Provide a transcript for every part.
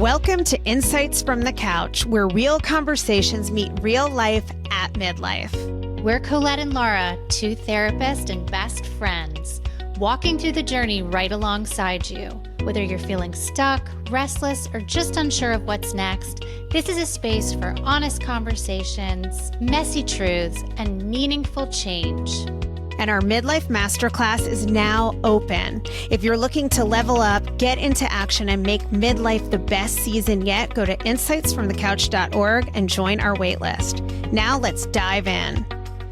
Welcome to Insights from the Couch, where real conversations meet real life at midlife. We're Colette and Laura, two therapists and best friends, walking through the journey right alongside you. Whether you're feeling stuck, restless, or just unsure of what's next, this is a space for honest conversations, messy truths, and meaningful change. And our Midlife Masterclass is now open. If you're looking to level up, get into action, and make midlife the best season yet, go to insightsfromthecouch.org and join our waitlist. Now let's dive in.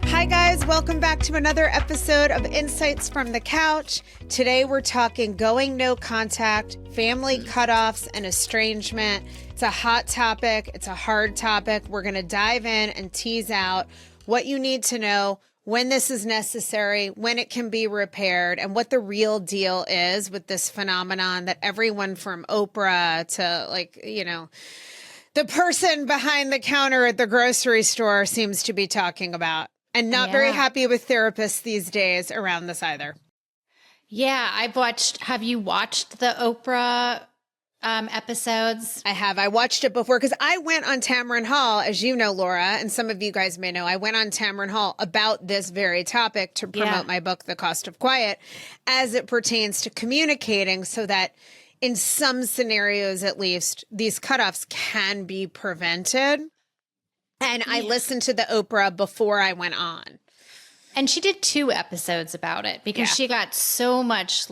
Hi guys, welcome back to another episode of Insights from the Couch. Today we're talking going no contact, family cutoffs, and estrangement. It's a hot topic. It's a hard topic. We're going to dive in and tease out what you need to know, when this is necessary, when it can be repaired, and what the real deal is with this phenomenon that everyone from Oprah to the person behind the counter at the grocery store seems to be talking about. And not very happy with therapists these days around this either. Yeah, have you watched the Oprah episodes? I have. I watched it before because I went on Tamron Hall, as you know, Laura, and some of you guys may know, I went on Tamron Hall about this very topic to promote my book, The Cost of Quiet, as it pertains to communicating so that in some scenarios, at least, these cutoffs can be prevented. And I listened to the Oprah before I went on. And she did 2 episodes about it because she got so much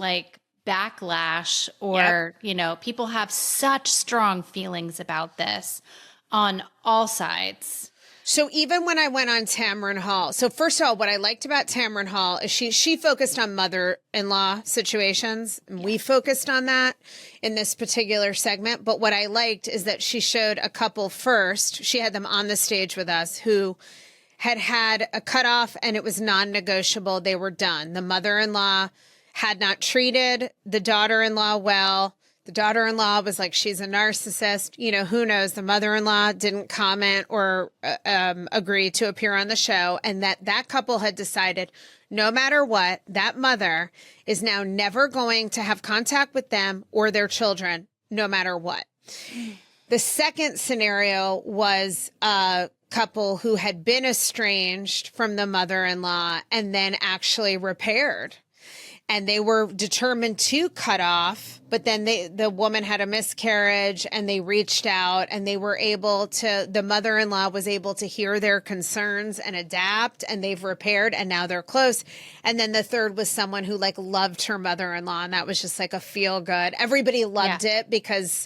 backlash or, people have such strong feelings about this on all sides. So even when I went on Tamron Hall, so first of all, what I liked about Tamron Hall is she focused on mother-in-law situations. And we focused on that in this particular segment. But what I liked is that she showed a couple first. She had them on the stage with us who had a cutoff and it was non-negotiable. They were done. The mother-in-law had not treated the daughter-in-law well. The daughter-in-law was like, she's a narcissist. Who knows? The mother-in-law didn't comment or agree to appear on the show. And that couple had decided no matter what, that mother is now never going to have contact with them or their children, no matter what. The second scenario was a couple who had been estranged from the mother-in-law and then actually repaired. And they were determined to cut off, but then the woman had a miscarriage and they reached out and the mother-in-law was able to hear their concerns and adapt, and they've repaired and now they're close. And then the third was someone who loved her mother-in-law, and that was just a feel good. Everybody loved it because,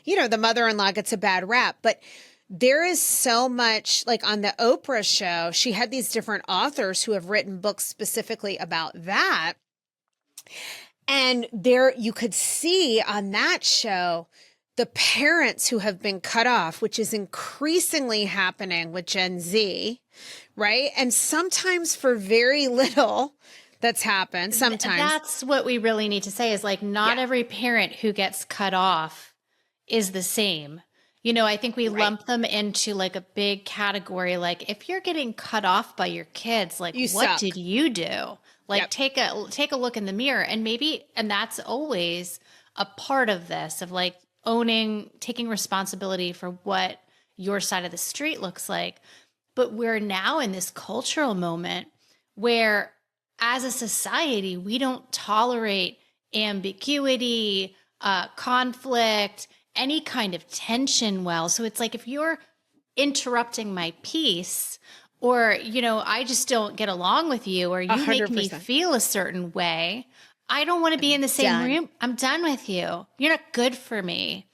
the mother-in-law gets a bad rap, but there is so much on the Oprah show, she had these different authors who have written books specifically about that. And there you could see on that show the parents who have been cut off, which is increasingly happening with Gen Z, right? And sometimes for very little that's happened. Sometimes that's what we really need to say is not every parent who gets cut off is the same. I think we lump them into a big category. If you're getting cut off by your kids, what did you do? Take a look in the mirror and that's always a part of this of taking responsibility for what your side of the street looks like. But we're now in this cultural moment where as a society, we don't tolerate ambiguity, conflict, any kind of tension well. So it's if you're interrupting my peace, or, I just don't get along with you, or you 100%. Make me feel a certain way, I don't want to be in the same room. I'm done with you. You're not good for me.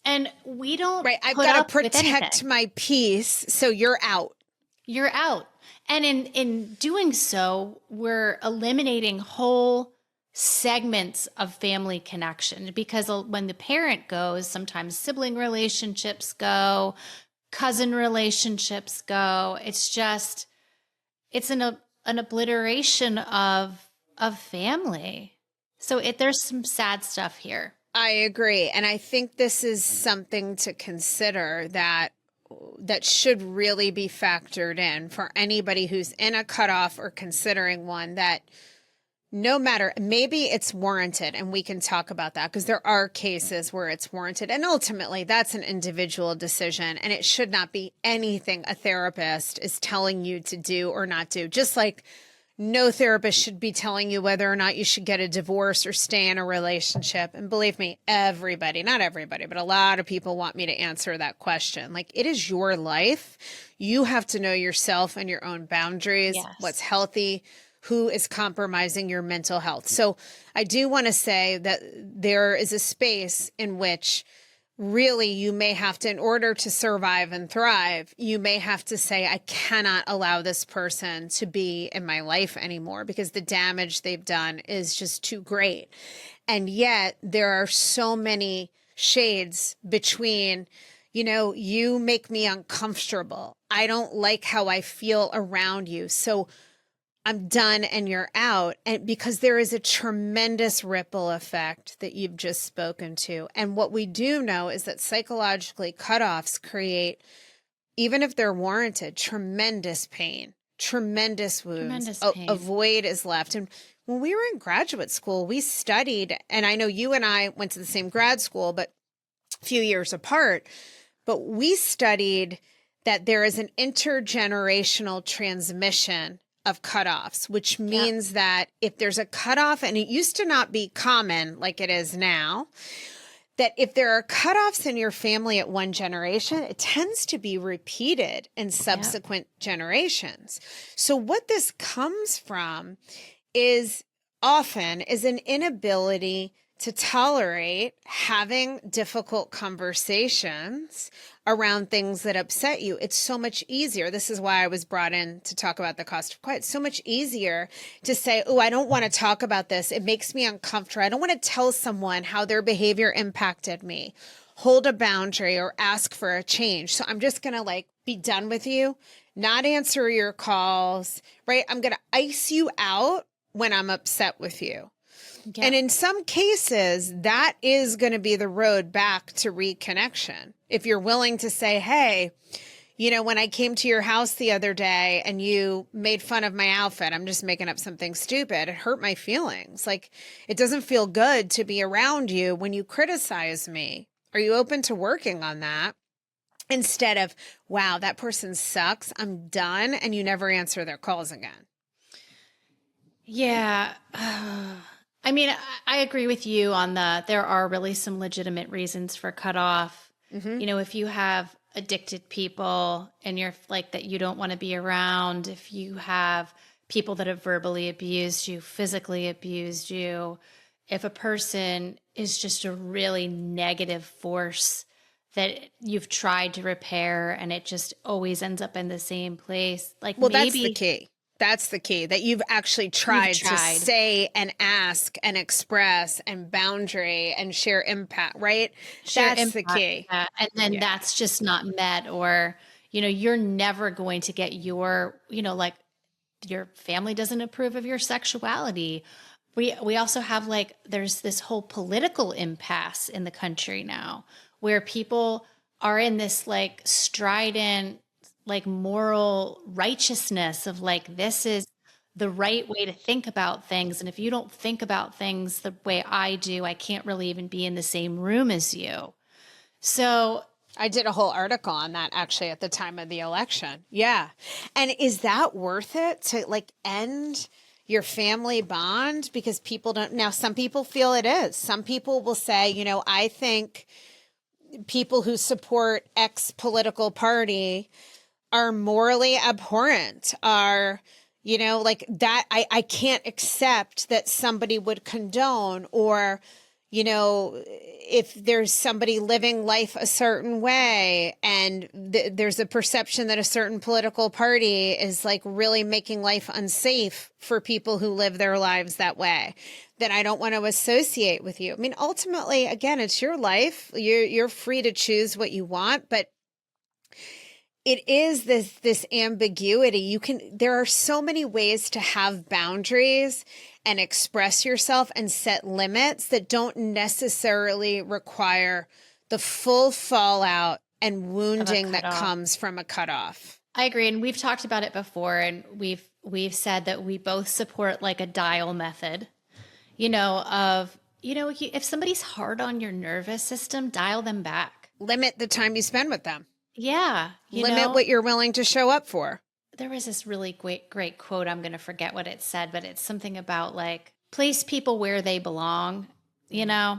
And we don't. Right. I've got to protect my peace. So you're out. You're out. And in doing so, we're eliminating whole segments of family connection, because when the parent goes, sometimes sibling relationships go, cousin relationships go. It's an obliteration of family. So there's some sad stuff here. I agree. And I think this is something to consider that should really be factored in for anybody who's in a cutoff or considering one, that no matter, maybe it's warranted, and we can talk about that because there are cases where it's warranted. And ultimately, that's an individual decision, and it should not be anything a therapist is telling you to do or not do. Just like no therapist should be telling you whether or not you should get a divorce or stay in a relationship. And believe me, everybody, not everybody, but a lot of people want me to answer that question. Like, it is your life. You have to know yourself and your own boundaries, Yes. what's healthy, who is compromising your mental health. So I do want to say that there is a space in which really you may have to, in order to survive and thrive, you may have to say, I cannot allow this person to be in my life anymore because the damage they've done is just too great. And yet there are so many shades between, you make me uncomfortable. I don't like how I feel around you. So I'm done and you're out. And because there is a tremendous ripple effect that you've just spoken to. And what we do know is that psychologically cutoffs create, even if they're warranted, tremendous pain, tremendous wounds. Tremendous pain. A void is left. And when we were in graduate school, we studied, and I know you and I went to the same grad school, but a few years apart, but we studied that there is an intergenerational transmission of cutoffs, which means that if there's a cutoff, and it used to not be common like it is now, that if there are cutoffs in your family at one generation, it tends to be repeated in subsequent generations. So what this comes from is often an inability to tolerate having difficult conversations around things that upset you. It's so much easier. This is why I was brought in to talk about the cost of quiet. It's so much easier to say, oh, I don't want to talk about this. It makes me uncomfortable. I don't want to tell someone how their behavior impacted me. Hold a boundary or ask for a change. So I'm just going to be done with you, not answer your calls, right? I'm going to ice you out when I'm upset with you. Yeah. And in some cases, that is going to be the road back to reconnection. If you're willing to say, hey, when I came to your house the other day and you made fun of my outfit, I'm just making up something stupid. It hurt my feelings. It doesn't feel good to be around you when you criticize me. Are you open to working on that? Instead of, wow, that person sucks. I'm done. And you never answer their calls again. Yeah. I mean, I agree with you on there are really some legitimate reasons for cutoff. Mm-hmm. If you have addicted people and you're that you don't want to be around, if you have people that have verbally abused you, physically abused you, if a person is just a really negative force that you've tried to repair and it just always ends up in the same place. Well, that's the key. That's the key, that you've actually tried to say and ask and express and boundary and share impact, right? That's the key. And then that's just not met, or, you're never going to get your family doesn't approve of your sexuality. We also have there's this whole political impasse in the country now where people are in this strident moral righteousness of this is the right way to think about things. And if you don't think about things the way I do, I can't really even be in the same room as you. So I did a whole article on that actually at the time of the election. Yeah. And is that worth it to end your family bond because people don't? Now, some people feel it is. Some people will say, I think people who support X political party are morally abhorrent, are, that I can't accept that somebody would condone, or, if there's somebody living life a certain way and there's a perception that a certain political party is really making life unsafe for people who live their lives that way, then I don't want to associate with you. I mean, ultimately, again, it's your life. You're free to choose what you want, but it is this ambiguity. There are so many ways to have boundaries and express yourself and set limits that don't necessarily require the full fallout and wounding that comes from a cutoff. I agree. And we've talked about it before, and we've said that we both support a dial method. if somebody's hard on your nervous system, dial them back. Limit the time you spend with them. Yeah. Limit what you're willing to show up for. There was this really great quote. I'm going to forget what it said, but it's something about like place people where they belong, And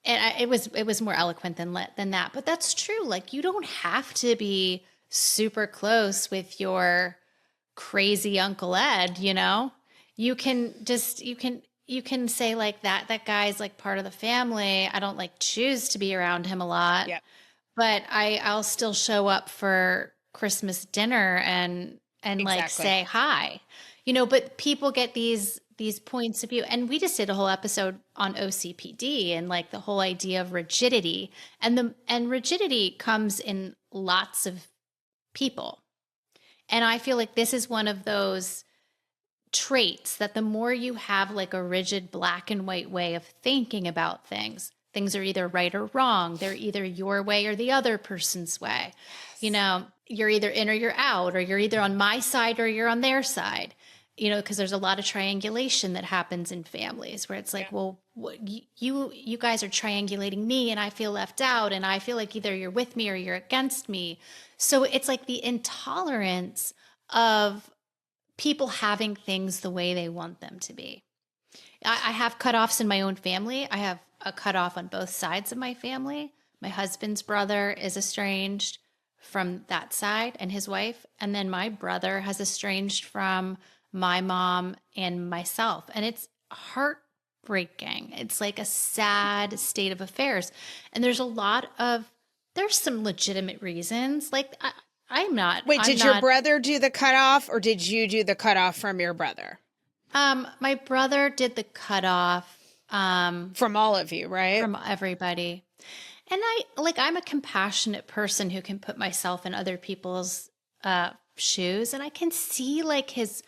it was more eloquent than that, but that's true. Like you don't have to be super close with your crazy Uncle Ed, You can just you can say like that guy's like part of the family. I don't like choose to be around him a lot. Yep. But I'll still show up for Christmas dinner and like say hi. But people get these points of view. And we just did a whole episode on OCPD and like the whole idea of rigidity. And rigidity comes in lots of people. And I feel like this is one of those traits that the more you have like a rigid black and white way of thinking about things are either right or wrong. They're either your way or the other person's way. Yes. You're either in or you're out, or you're either on my side or you're on their side. Because there's a lot of triangulation that happens in families where it's like, well, you guys are triangulating me and I feel left out and I feel like either you're with me or you're against me. So it's like the intolerance of people having things the way they want them to be. I have cutoffs in my own family. I have a cutoff on both sides of my family. My husband's brother is estranged from that side and his wife. And then my brother has estranged from my mom and myself. And it's heartbreaking. It's like a sad state of affairs. And there's some legitimate reasons. Like I'm not. Wait, did your brother do the cutoff or did you do the cutoff from your brother? My brother did the cutoff. From all of you, right? From everybody. And I'm a compassionate person who can put myself in other people's shoes. And I can see like his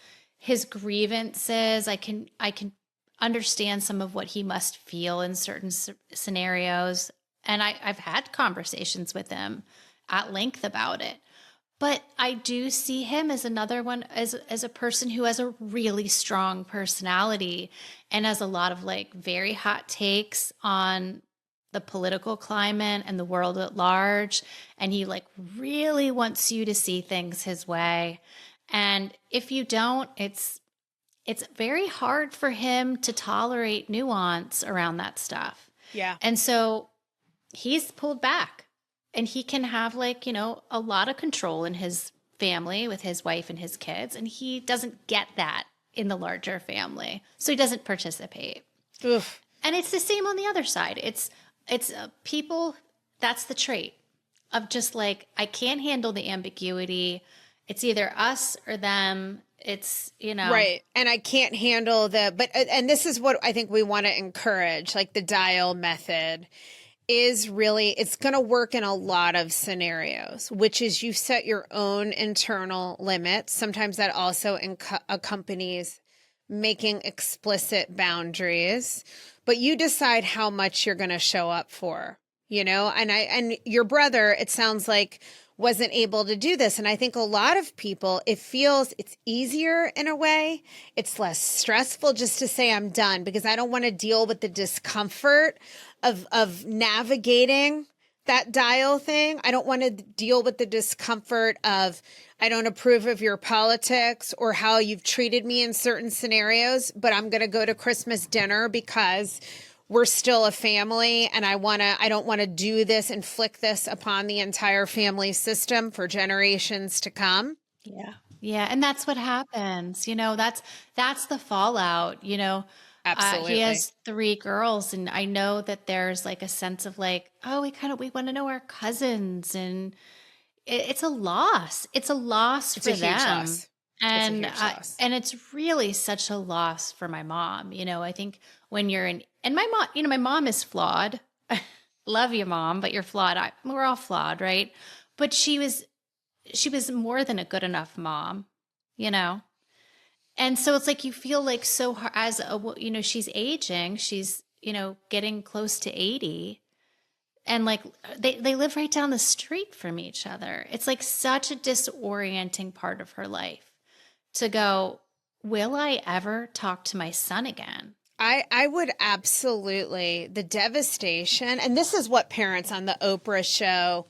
grievances. I can understand some of what he must feel in certain scenarios. And I've had conversations with him at length about it. But I do see him as another one, as a person who has a really strong personality and has a lot of like very hot takes on the political climate and the world at large. And he like really wants you to see things his way. And if you don't, it's very hard for him to tolerate nuance around that stuff. Yeah. And so he's pulled back. And he can have like, a lot of control in his family with his wife and his kids. And he doesn't get that in the larger family. So he doesn't participate. Oof. And it's the same on the other side. It's people, that's the trait of just like, I can't handle the ambiguity. It's either us or them. It's, Right. And I can't handle and this is what I think we want to encourage, like the dial method. Is really, it's going to work in a lot of scenarios, which is you set your own internal limits. Sometimes that also accompanies making explicit boundaries, but you decide how much you're going to show up for, and your brother, it sounds like, wasn't able to do this. And I think a lot of people, it's easier in a way. It's less stressful just to say I'm done because I don't want to deal with the discomfort of navigating that dial thing. I don't want to deal with the discomfort of I don't approve of your politics or how you've treated me in certain scenarios, but I'm going to go to Christmas dinner because we're still a family and I don't want to do this, inflict this upon the entire family system for generations to come. Yeah. Yeah. And that's what happens. That's the fallout, Absolutely. He has 3 girls and I know that there's like a sense of like, oh, we want to know our cousins and it's a loss. It's a loss for them. Huge loss. And it's really such a loss for my mom. I think when you're and my mom, my mom is flawed. Love you, Mom, but you're flawed. We're all flawed, right? But she was more than a good enough mom, And so it's like you feel like so as she's aging, she's getting close to 80, and like they live right down the street from each other. It's like such a disorienting part of her life to go, will I ever talk to my son again? I would absolutely, the devastation, and this is what parents on the Oprah show,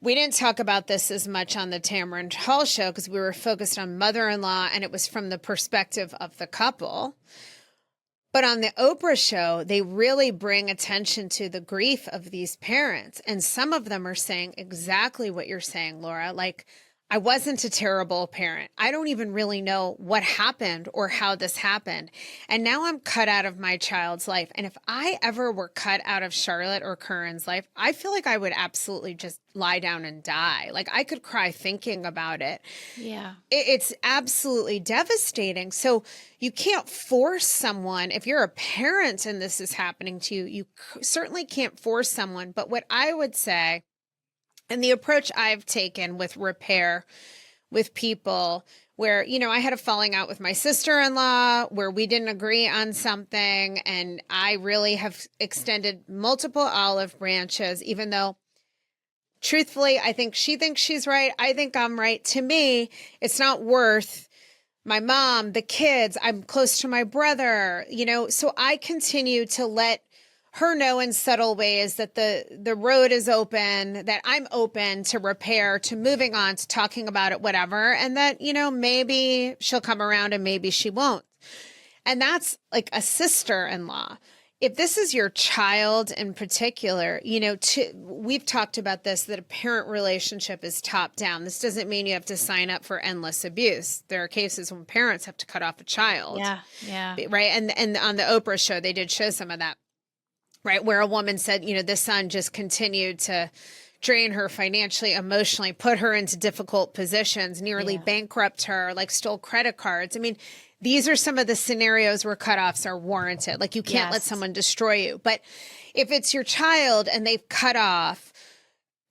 we didn't talk about this as much on the Tamron Hall show because we were focused on mother-in-law and it was from the perspective of the couple. But on the Oprah show, they really bring attention to the grief of these parents. And some of them are saying exactly what you're saying, Laura. Like, I wasn't a terrible parent. I don't even really know what happened or how this happened. And now I'm cut out of my child's life. And if I ever were cut out of Charlotte or Curran's life, I feel like I would absolutely just lie down and die. Like I could cry thinking about it. Yeah. It's absolutely devastating. So you can't force someone, if you're a parent and this is happening to you, you certainly can't force someone. But what I would say, and the approach I've taken with repair with people where, you know, I had a falling out with my sister-in-law where we didn't agree on something. And I really have extended multiple olive branches, even though truthfully, I think she thinks she's right. I think I'm right. To me, it's not worth my mom, the kids. I'm close to my brother, you know, so I continue to let her know in subtle ways that the road is open, that I'm open to repair, to moving on, to talking about it, whatever. And that, you know, maybe she'll come around and maybe she won't. And that's like a sister-in-law. If this is your child in particular, you know, we've talked about this, that a parent relationship is top down. This doesn't mean you have to sign up for endless abuse. There are cases when parents have to cut off a child. Yeah. Yeah. Right. And on the Oprah show, they did show some of that. Right, where a woman said, you know, the son just continued to drain her financially, emotionally, put her into difficult positions, nearly bankrupt her, like stole credit cards. I mean, these are some of the scenarios where cutoffs are warranted. Like you can't let someone destroy you. But if it's your child and they've cut off,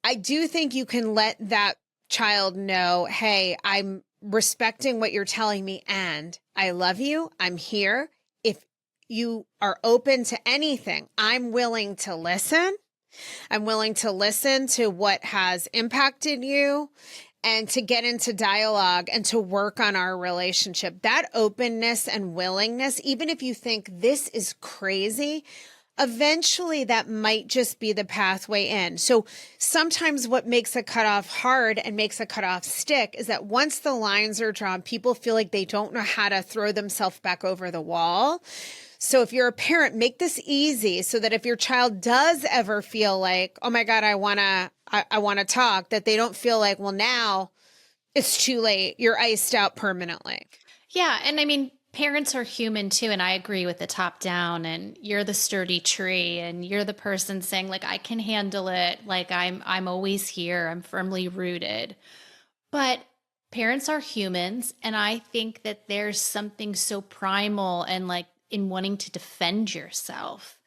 I do think you can let that child know, hey, I'm respecting what you're telling me and I love you. I'm here. If you are open to anything, I'm willing to listen. I'm willing to listen to what has impacted you and to get into dialogue and to work on our relationship. That openness and willingness, even if you think this is crazy, eventually that might just be the pathway in. So sometimes what makes a cutoff hard and makes a cutoff stick is that once the lines are drawn, people feel like they don't know how to throw themselves back over the wall. So if you're a parent, make this easy so that if your child does ever feel like, oh my God, I want to talk, that they don't feel like, well, now it's too late. You're iced out permanently. Yeah. And I mean, parents are human too. And I agree with the top down and you're the sturdy tree and you're the person saying like, I can handle it. Like I'm always here. I'm firmly rooted. But parents are humans. And I think that there's something so primal and like in wanting to defend yourself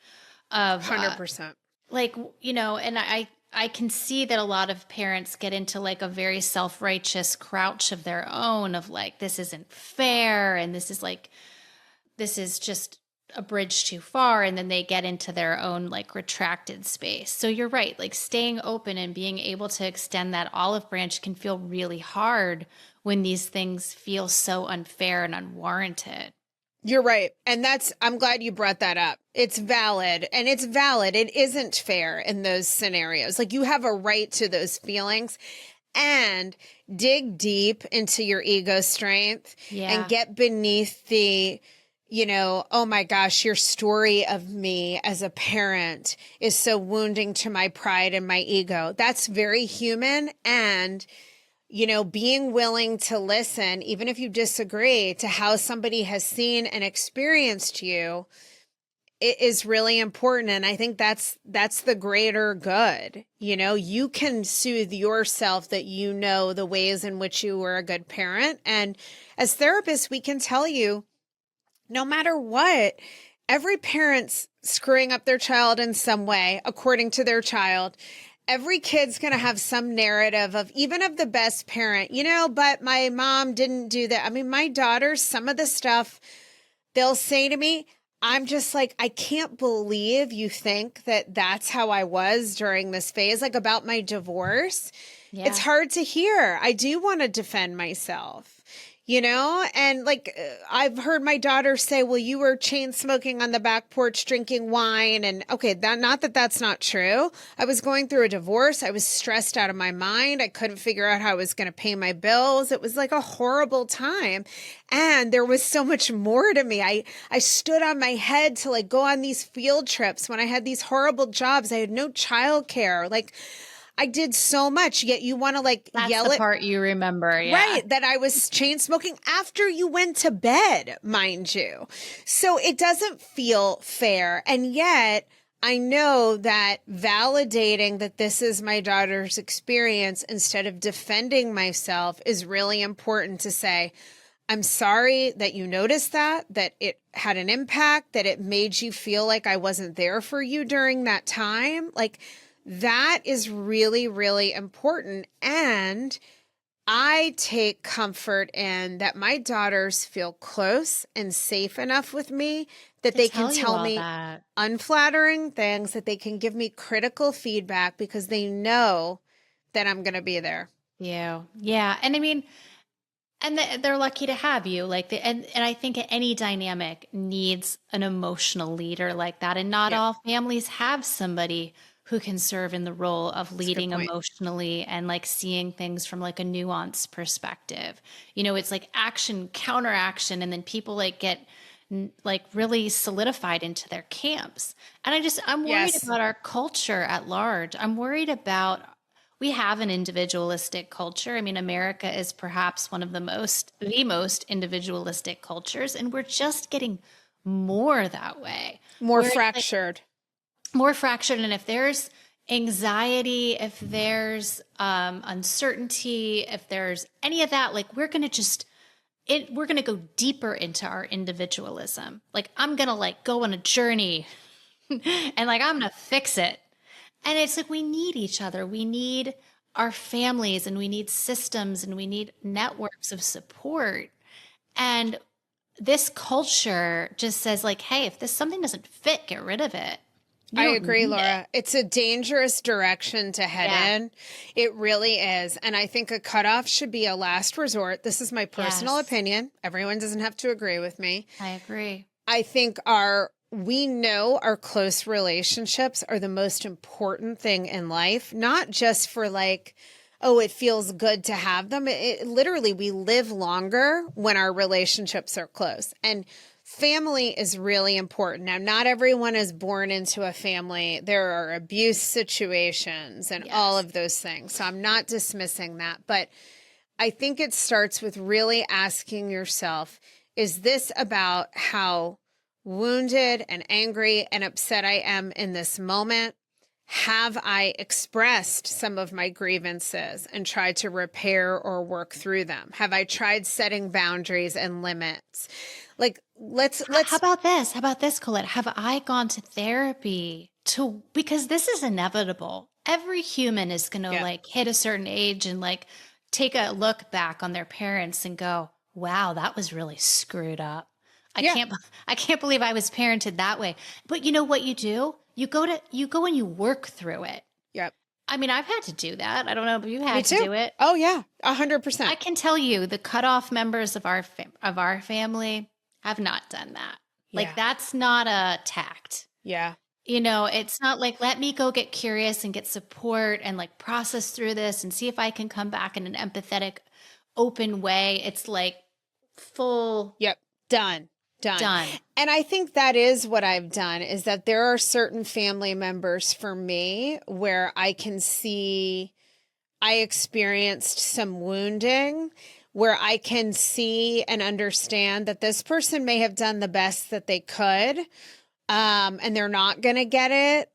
of 100%. like, you know, and I can see that a lot of parents get into like a very self-righteous crouch of their own of like, this isn't fair. And this is just a bridge too far. And then they get into their own like retracted space. So you're right. Like staying open and being able to extend that olive branch can feel really hard when these things feel so unfair and unwarranted. You're right. And I'm glad you brought that up. It's valid. And it's valid. It isn't fair in those scenarios. Like you have a right to those feelings and dig deep into your ego strength and get beneath the, you know, oh my gosh, your story of me as a parent is so wounding to my pride and my ego. That's very human. And you know, being willing to listen, even if you disagree, to how somebody has seen and experienced you, it is really important. And I think that's the greater good. You know, you can soothe yourself that you know the ways in which you were a good parent. And as therapists, we can tell you, no matter what, every parent's screwing up their child in some way, according to their child. Every kid's going to have some narrative of even of the best parent, you know, but my mom didn't do that. I mean, my daughters, some of the stuff they'll say to me, I'm just like, I can't believe you think that that's how I was during this phase, like about my divorce. Yeah. It's hard to hear. I do want to defend myself. you know? And like, I've heard my daughter say, well, you were chain smoking on the back porch, drinking wine. And okay, not that that's not true. I was going through a divorce. I was stressed out of my mind. I couldn't figure out how I was going to pay my bills. It was like a horrible time. And there was so much more to me. I stood on my head to like go on these field trips when I had these horrible jobs. I had no childcare. Like, I did so much, yet you want to like That's yell the at part you remember. Yeah. right, that I was chain smoking after you went to bed, mind you. So it doesn't feel fair. And yet I know that validating that this is my daughter's experience instead of defending myself is really important to say, I'm sorry that you noticed that it had an impact, that it made you feel like I wasn't there for you during that time. Like, that is really, really important. And I take comfort in that my daughters feel close and safe enough with me that they can tell me unflattering things, that they can give me critical feedback because they know that I'm going to be there. Yeah. Yeah. And I mean, and they're lucky to have you. Like, and I think any dynamic needs an emotional leader like that. And not all families have somebody who can serve in the role of leading emotionally and like seeing things from like a nuanced perspective. You know, it's like action, counteraction, and then people like get like really solidified into their camps. And I'm worried about our culture at large. I'm worried about, we have an individualistic culture. I mean, America is perhaps one of the most individualistic cultures, and we're just getting more that way. More fractured. More fractured. And if there's anxiety, if there's uncertainty, if there's any of that, like we're going to go deeper into our individualism. Like I'm going to like go on a journey and like I'm going to fix it. And it's like we need each other. We need our families and we need systems and we need networks of support. And this culture just says like, hey, if something doesn't fit, get rid of it. I agree, Laura. It's a dangerous direction to head in. It really is. And I think a cutoff should be a last resort. This is my personal opinion. Everyone doesn't have to agree with me. I agree. I think we know our close relationships are the most important thing in life, not just for like, oh, it feels good to have them. Literally, we live longer when our relationships are close. And family is really important. Now, not everyone is born into a family. There are abuse situations and all of those things. So I'm not dismissing that. But I think it starts with really asking yourself, is this about how wounded and angry and upset I am in this moment? Have I expressed some of my grievances and tried to repair or work through them? Have I tried setting boundaries and limits? Like, let's. How about this? How about this, Colette? Have I gone to therapy because this is inevitable. Every human is going to like hit a certain age and like take a look back on their parents and go, wow, that was really screwed up. I can't believe I was parented that way. But you know what you do? You go and you work through it. Yep. I mean, I've had to do that. I don't know, but you had to do it. Oh yeah, 100%. I can tell you, the cutoff members of our family have not done that. Like that's not a tact. Yeah. You know, it's not like, let me go get curious and get support and like process through this and see if I can come back in an empathetic, open way. It's like full. Yep. Done. And I think that is what I've done, is that there are certain family members for me where I can see I experienced some wounding, where I can see and understand that this person may have done the best that they could, and they're not going to get it.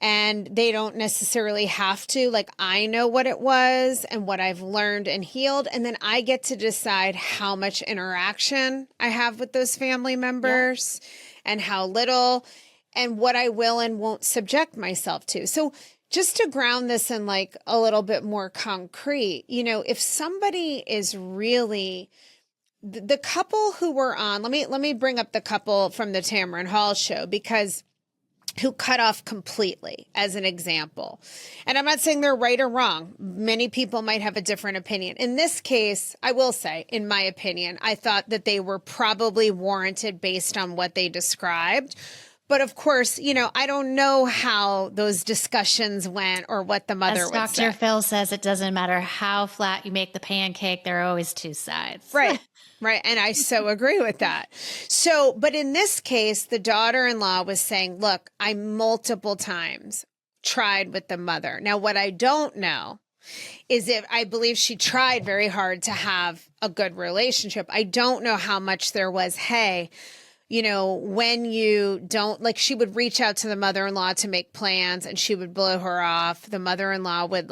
And they don't necessarily have to. Like, I know what it was and what I've learned and healed. And then I get to decide how much interaction I have with those family members and how little, and what I will and won't subject myself to. So just to ground this in like a little bit more concrete, you know, if somebody is really the couple who were on, let me bring up the couple from the Tamron Hall show, because who cut off completely, as an example. And I'm not saying they're right or wrong. Many people might have a different opinion. In this case, I will say, in my opinion, I thought that they were probably warranted based on what they described. But of course, I don't know how those discussions went or what the mother As would say. Dr. Phil says, it doesn't matter how flat you make the pancake, there are always two sides. Right. Right. And I so agree with that. So, but in this case, the daughter-in-law was saying, look, I multiple times tried with the mother. Now, what I don't know is if I believe she tried very hard to have a good relationship. I don't know how much there was, hey, when you don't, like, she would reach out to the mother-in-law to make plans and she would blow her off. The mother-in-law would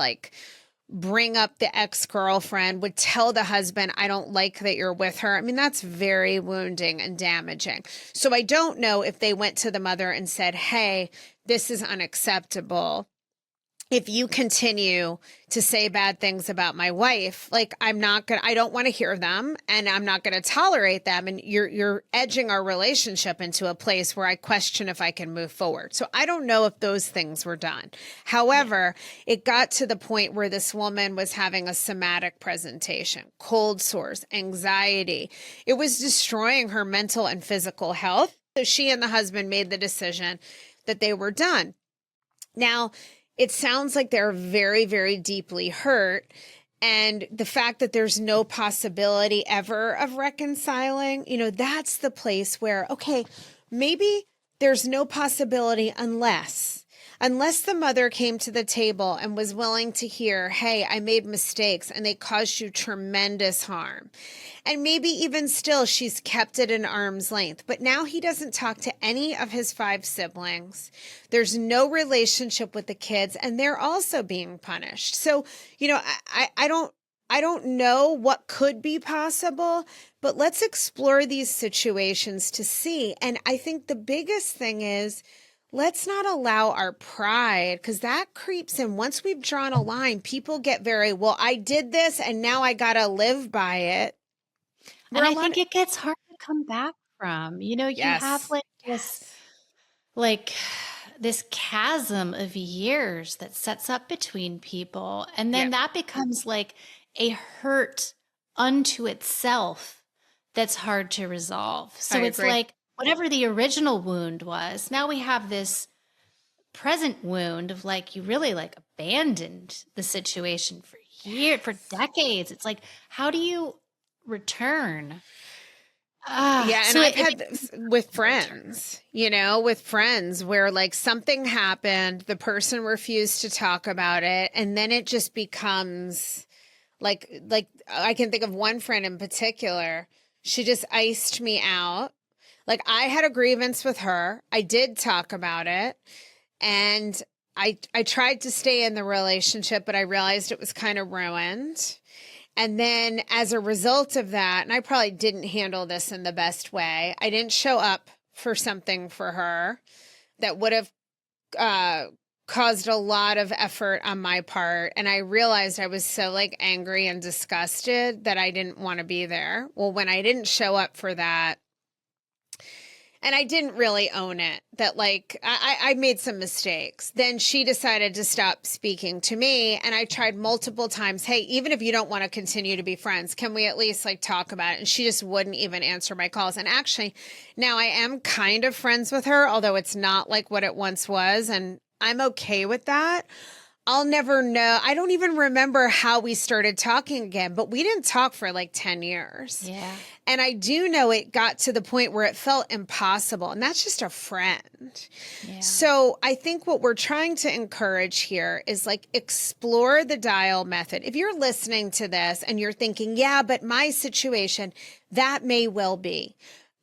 bring up the ex-girlfriend, would tell the husband, I don't like that you're with her. I mean, that's very wounding and damaging. So I don't know if they went to the mother and said, hey, this is unacceptable. If you continue to say bad things about my wife, I don't want to hear them and I'm not going to tolerate them. And you're edging our relationship into a place where I question if I can move forward. So I don't know if those things were done. However, it got to the point where this woman was having a somatic presentation, cold sores, anxiety. It was destroying her mental and physical health. So she and the husband made the decision that they were done. Now, it sounds like they're very, very deeply hurt. And the fact that there's no possibility ever of reconciling, that's the place where, okay, maybe there's no possibility unless the mother came to the table and was willing to hear, hey, I made mistakes and they caused you tremendous harm. And maybe even still, she's kept it an arm's length. But now he doesn't talk to any of his 5 siblings. There's no relationship with the kids, and they're also being punished. So, I don't know what could be possible, but let's explore these situations to see. And I think the biggest thing is, let's not allow our pride, because that creeps in. Once we've drawn a line, people get very, well, I did this and now I got to live by it. And I think it gets hard to come back from. You Yes. have this chasm of years that sets up between people. And then that becomes like a hurt unto itself that's hard to resolve. So it's agree. like whatever the original wound was, now we have this present wound of you really abandoned the situation for years, for decades. It's like, how do you return? Yeah, and I've had this with friends, with friends where something happened, the person refused to talk about it, and then it just becomes like I can think of one friend in particular. She just iced me out. I had a grievance with her. I did talk about it, and I tried to stay in the relationship, but I realized it was kind of ruined. And then as a result of that, and I probably didn't handle this in the best way, I didn't show up for something for her that would have caused a lot of effort on my part. And I realized I was so angry and disgusted that I didn't want to be there. Well, when I didn't show up for that, and I didn't really own it, that I made some mistakes. Then she decided to stop speaking to me. And I tried multiple times, hey, even if you don't want to continue to be friends, can we at least talk about it? And she just wouldn't even answer my calls. And actually now I am kind of friends with her, although it's not like what it once was. And I'm okay with that. I'll never know. I don't even remember how we started talking again, but we didn't talk for 10 years. Yeah. And I do know it got to the point where it felt impossible. And that's just a friend. Yeah. So I think what we're trying to encourage here is explore the dial method. If you're listening to this and you're thinking, yeah, but my situation, that may well be.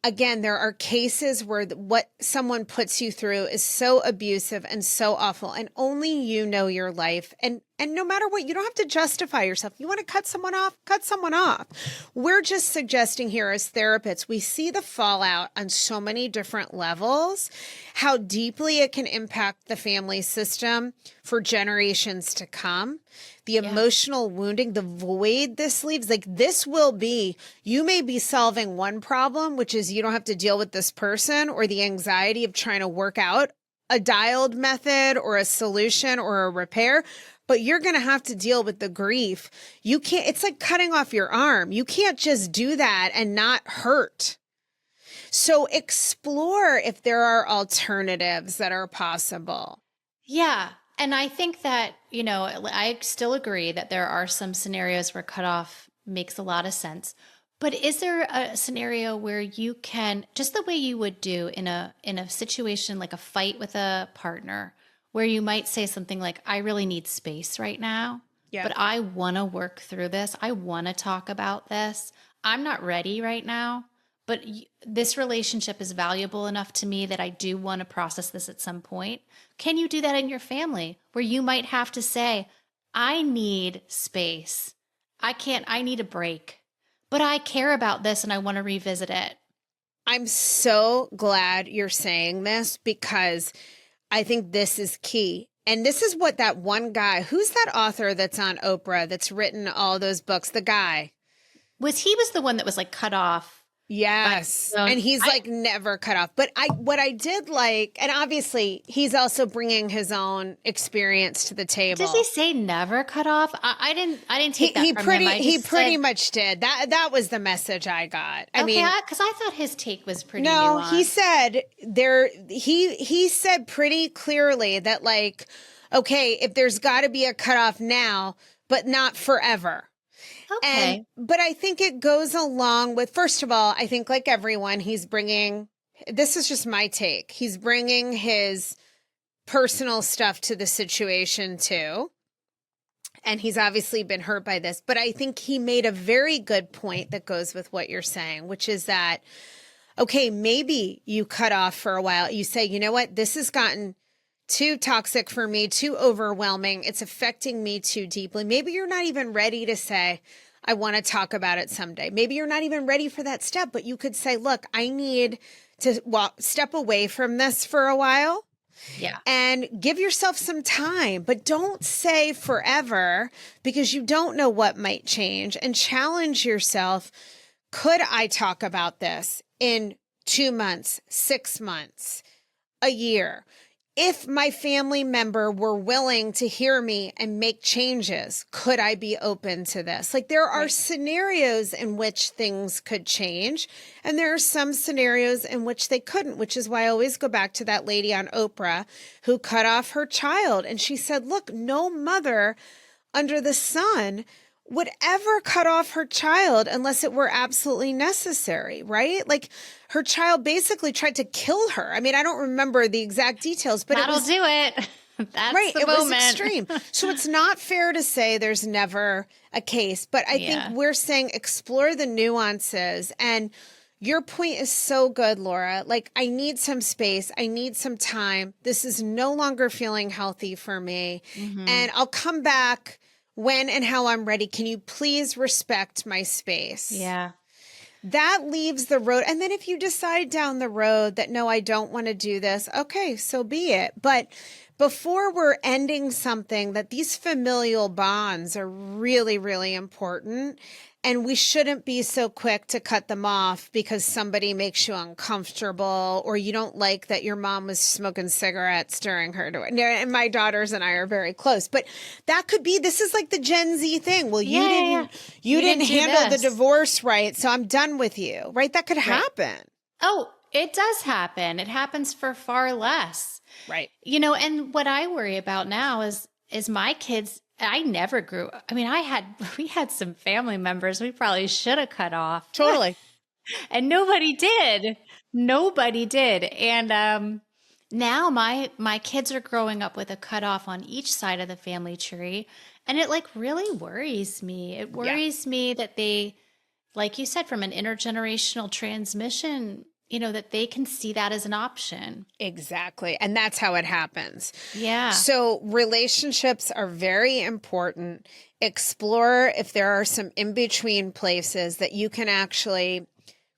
Again, there are cases where what someone puts you through is so abusive and so awful, and only you know your life. And no matter what, you don't have to justify yourself. You want to cut someone off, cut someone off. We're just suggesting here as therapists, we see the fallout on so many different levels, how deeply it can impact the family system for generations to come. The emotional wounding, the void this leaves, this will be, you may be solving one problem, which is you don't have to deal with this person, or the anxiety of trying to work out a dialed method or a solution or a repair, but you're going to have to deal with the grief. You can't, it's like cutting off your arm. You can't just do that and not hurt. So explore if there are alternatives that are possible. Yeah. And I think that, I still agree that there are some scenarios where cutoff makes a lot of sense. But is there a scenario where you can, just the way you would do in a situation like a fight with a partner, where you might say something like, I really need space right now, but I want to work through this. I want to talk about this. I'm not ready right now, but this relationship is valuable enough to me that I do want to process this at some point. Can you do that in your family where you might have to say, I need space. I need a break, but I care about this and I want to revisit it. I'm so glad you're saying this because I think this is key. And this is what that one guy, who's that author that's on Oprah that's written all those books? The guy. Was the one that was like cut off? Yes. And he's like never cut off. But what I did like, and obviously he's also bringing his own experience to the table. Does he say never cut off? I didn't take that from him. He pretty much did. That was the message I got. I mean, because I thought his take was pretty nuanced. He said he said pretty clearly that like, okay, if there's got to be a cutoff now, but not forever. Okay. But I think it goes along with, first of all, I think like everyone, this is just my take. He's bringing his personal stuff to the situation too. And he's obviously been hurt by this, but I think he made a very good point that goes with what you're saying, which is that, okay, maybe you cut off for a while. You say, you know what, this has gotten too toxic for me, too overwhelming. It's affecting me too deeply. Maybe you're not even ready to say, I want to talk about it someday. Maybe you're not even ready for that step, but you could say, look, I need to step away from this for a while. Yeah. And give yourself some time, but don't say forever because you don't know what might change, and challenge yourself. Could I talk about this in 2 months, 6 months, a year? If my family member were willing to hear me and make changes, could I be open to this? Like there are scenarios in which things could change, and there are some scenarios in which they couldn't, which is why I always go back to that lady on Oprah who cut off her child. And she said, look, no mother under the sun would ever cut off her child unless it were absolutely necessary, right? Like her child basically tried to kill her. I mean, I don't remember the exact details, but that'll do it. That's right. The It moment. was extreme. So it's not fair to say there's never a case, but I think we're saying explore the nuances. And your point is so good, Laura. Like, I need some space. I need some time. This is no longer feeling healthy for me. Mm-hmm. And I'll come back when and how I'm ready. Can you please respect my space? Yeah. That leaves the road. And then if you decide down the road that, no, I don't want to do this, okay, so be it. But before we're ending something, that these familial bonds are really, really important. And we shouldn't be so quick to cut them off because somebody makes you uncomfortable, or you don't like that your mom was smoking cigarettes during her. And my daughters and I are very close, but that could be, this is like the Gen Z thing. Well, you didn't handle the divorce right, so I'm done with you, right? That could happen. Oh, it does happen. It happens for far less. Right. And what I worry about now is my kids. I never grew. I mean, we had some family members we probably should have cut off. Totally. And nobody did. Nobody did. And now my kids are growing up with a cutoff on each side of the family tree. And it like really worries me. It worries me that they, like you said, from an intergenerational transmission, that they can see that as an option. Exactly. And that's how it happens. Yeah. So relationships are very important. Explore if there are some in-between places that you can actually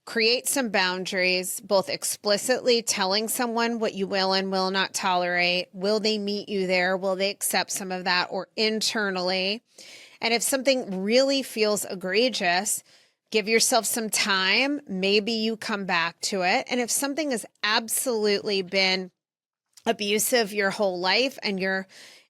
create some boundaries, both explicitly telling someone what you will and will not tolerate. Will they meet you there? Will they accept some of that? Or internally? And if something really feels egregious, give yourself some time. Maybe you come back to it. And if something has absolutely been abusive your whole life and you're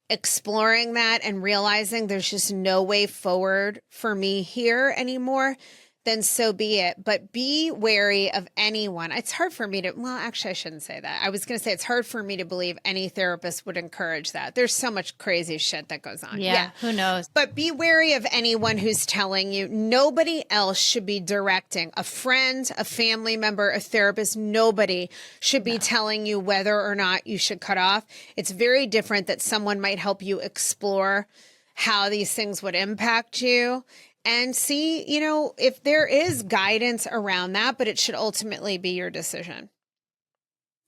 exploring that and realizing there's just no way forward for me here anymore, then so be it. But be wary of anyone. It's hard for me to, well, actually, I shouldn't say that. I was going to say it's hard for me to believe any therapist would encourage that. There's so much crazy shit that goes on. Yeah. Who knows? But be wary of anyone who's telling you. Nobody else should be directing. A friend, a family member, a therapist, nobody should be telling you whether or not you should cut off. It's very different that someone might help you explore how these things would impact you and see, if there is guidance around that, but it should ultimately be your decision.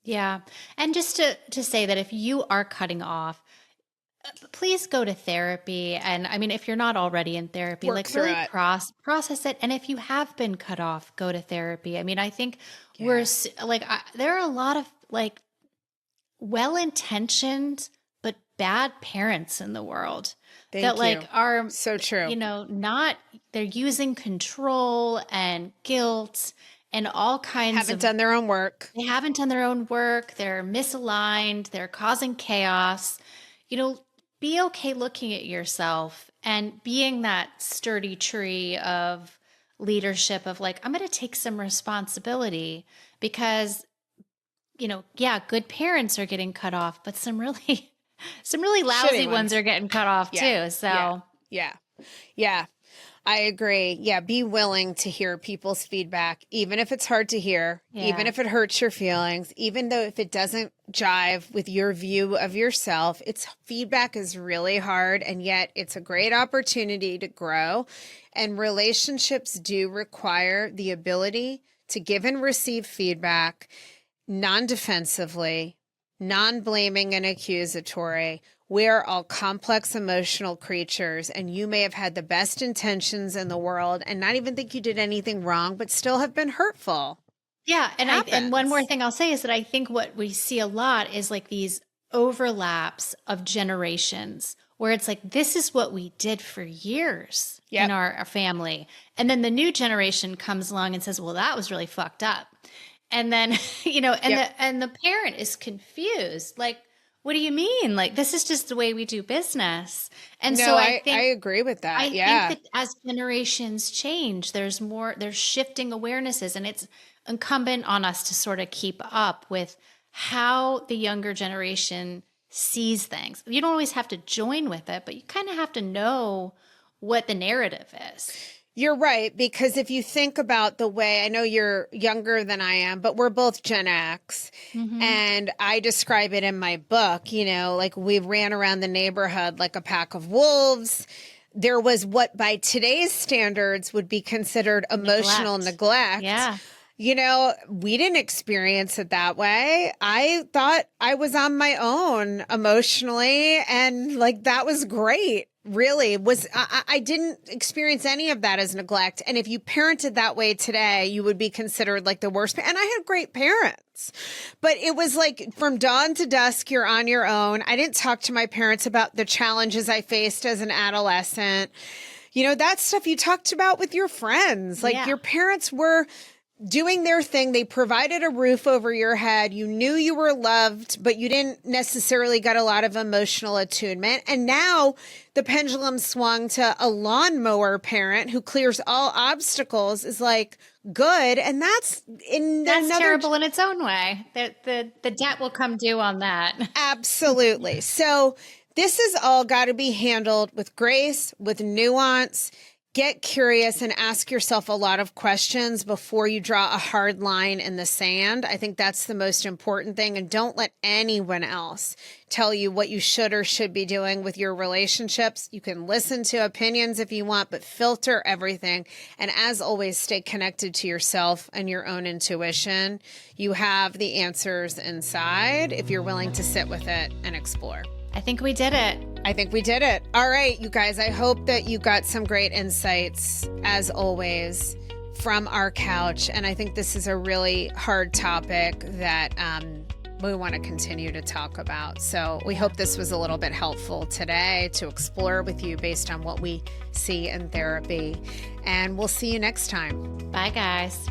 Yeah. And just to say that if you are cutting off, please go to therapy. And I mean, if you're not already in therapy, Work like through really it. process it. And if you have been cut off, go to therapy. I mean, I think there are a lot of like well-intentioned, but bad parents in the world are so true. They're using control and guilt and all kinds haven't done their own work. They haven't done their own work. They're misaligned. They're causing chaos. Be okay looking at yourself and being that sturdy tree of leadership of like, I'm going to take some responsibility because, good parents are getting cut off, but some really lousy ones are getting cut off too. So yeah. I agree. Yeah. Be willing to hear people's feedback, even if it's hard to hear, even if it hurts your feelings, even though if it doesn't jive with your view of yourself, feedback is really hard. And yet it's a great opportunity to grow. And relationships do require the ability to give and receive feedback non-defensively, non-blaming and accusatory. We're all complex emotional creatures, and you may have had the best intentions in the world and not even think you did anything wrong, but still have been hurtful. Yeah. And one more thing I'll say is that I think what we see a lot is like these overlaps of generations where it's like, this is what we did for years in our family. And then the new generation comes along and says, well, that was really fucked up. And then, the parent is confused. Like, what do you mean? Like, this is just the way we do business. And so I agree with that. I think that as generations change, there's shifting awarenesses, and it's incumbent on us to sort of keep up with how the younger generation sees things. You don't always have to join with it, but you kind of have to know what the narrative is. You're right, because if you think about the way, I know you're younger than I am, but we're both Gen X, and I describe it in my book, like we ran around the neighborhood like a pack of wolves. There was what by today's standards would be considered emotional neglect. Yeah. We didn't experience it that way. I thought I was on my own emotionally, and like that was great. Really I didn't experience any of that as neglect. And if you parented that way today, you would be considered like the worst. And I had great parents, but it was like from dawn to dusk, you're on your own. I didn't talk to my parents about the challenges I faced as an adolescent. That stuff you talked about with your friends, like your parents were doing their thing. They provided a roof over your head. You knew you were loved, but you didn't necessarily get a lot of emotional attunement. And now the pendulum swung to a lawnmower parent who clears all obstacles is like good. And that's terrible in its own way. The debt will come due on that. Absolutely. So this has all got to be handled with grace, with nuance. Get curious and ask yourself a lot of questions before you draw a hard line in the sand. I think that's the most important thing. And don't let anyone else tell you what you should or should be doing with your relationships. You can listen to opinions if you want, but filter everything. And as always, stay connected to yourself and your own intuition. You have the answers inside if you're willing to sit with it and explore. I think we did it. All right, you guys, I hope that you got some great insights, as always, from our couch. And I think this is a really hard topic that we want to continue to talk about. So we hope this was a little bit helpful today to explore with you based on what we see in therapy. And we'll see you next time. Bye, guys.